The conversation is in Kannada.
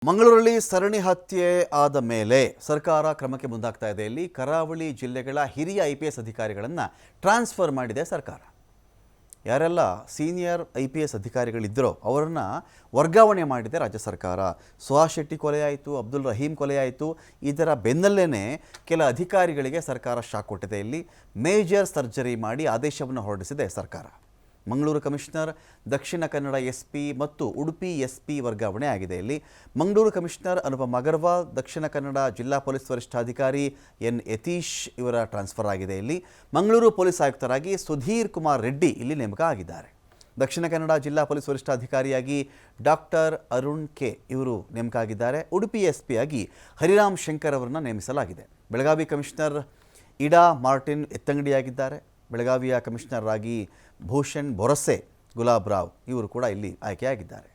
ಮಂಗಳೂರಲ್ಲಿ ಸರಣಿ ಹತ್ಯೆ ಆದ ಮೇಲೆ ಸರ್ಕಾರ ಕ್ರಮಕ್ಕೆ ಮುಂದಾಗ್ತಾ ಇದೆ. ಇಲ್ಲಿ ಕರಾವಳಿ ಜಿಲ್ಲೆಗಳ ಹಿರಿಯ IPS ಅಧಿಕಾರಿಗಳನ್ನು ಟ್ರಾನ್ಸ್ಫರ್ ಮಾಡಿದೆ ಸರ್ಕಾರ. ಯಾರೆಲ್ಲ ಸೀನಿಯರ್ IPS ಅಧಿಕಾರಿಗಳಿದ್ದರೋ ಅವರನ್ನು ವರ್ಗಾವಣೆ ಮಾಡಿದೆ ರಾಜ್ಯ ಸರ್ಕಾರ. ಸುಹಾಸ್ ಶೆಟ್ಟಿ ಕೊಲೆ ಆಯಿತು, ಅಬ್ದುಲ್ ರಹೀಂ ಕೊಲೆ ಆಯಿತು. ಇದರ ಬೆನ್ನಲ್ಲೇ ಕೆಲ ಅಧಿಕಾರಿಗಳಿಗೆ ಸರ್ಕಾರ ಶಾಕ್ ಕೊಟ್ಟಿದೆ. ಇಲ್ಲಿ ಮೇಜರ್ ಸರ್ಜರಿ ಮಾಡಿ ಆದೇಶವನ್ನು ಹೊರಡಿಸಿದೆ ಸರ್ಕಾರ. ಮಂಗಳೂರು ಕಮಿಷನರ್, ದಕ್ಷಿಣ ಕನ್ನಡ SP ಮತ್ತು ಉಡುಪಿ SP ವರ್ಗಾವಣೆ ಆಗಿದೆ. ಇಲ್ಲಿ ಮಂಗಳೂರು ಕಮಿಷನರ್ ಅನುಪಮ್ ಅಗರ್ವಾಲ್, ದಕ್ಷಿಣ ಕನ್ನಡ ಜಿಲ್ಲಾ ಪೊಲೀಸ್ ವರಿಷ್ಠಾಧಿಕಾರಿ N ಯತೀಶ್ ಇವರ ಟ್ರಾನ್ಸ್ಫರ್ ಆಗಿದೆ. ಇಲ್ಲಿ ಮಂಗಳೂರು ಪೊಲೀಸ್ ಆಯುಕ್ತರಾಗಿ ಸುಧೀರ್ ಕುಮಾರ್ ರೆಡ್ಡಿ ಇಲ್ಲಿ ನೇಮಕ ಆಗಿದ್ದಾರೆ. ದಕ್ಷಿಣ ಕನ್ನಡ ಜಿಲ್ಲಾ ಪೊಲೀಸ್ ವರಿಷ್ಠಾಧಿಕಾರಿಯಾಗಿ ಡಾಕ್ಟರ್ ಅರುಣ್ K ಇವರು ನೇಮಕ ಆಗಿದ್ದಾರೆ. ಉಡುಪಿ SP ಆಗಿ ಹರಿರಾಮ್ ಶಂಕರ್ ಅವರನ್ನು ನೇಮಿಸಲಾಗಿದೆ. ಬೆಳಗಾವಿ ಕಮಿಷನರ್ ಇಡಾ ಮಾರ್ಟಿನ್ ಎತ್ತಂಗಡಿಯಾಗಿದ್ದಾರೆ. ಬೆಳಗಾವಿಯ ಕಮಿಷನರ್ ಆಗಿ ಭೂಷಣ್ ಬೊರಸೆ ಗುಲಾಬ್ ರಾವ್ ಇವರು ಕೂಡ ಇಲ್ಲಿ ಆಯ್ಕೆಯಾಗಿದ್ದಾರೆ.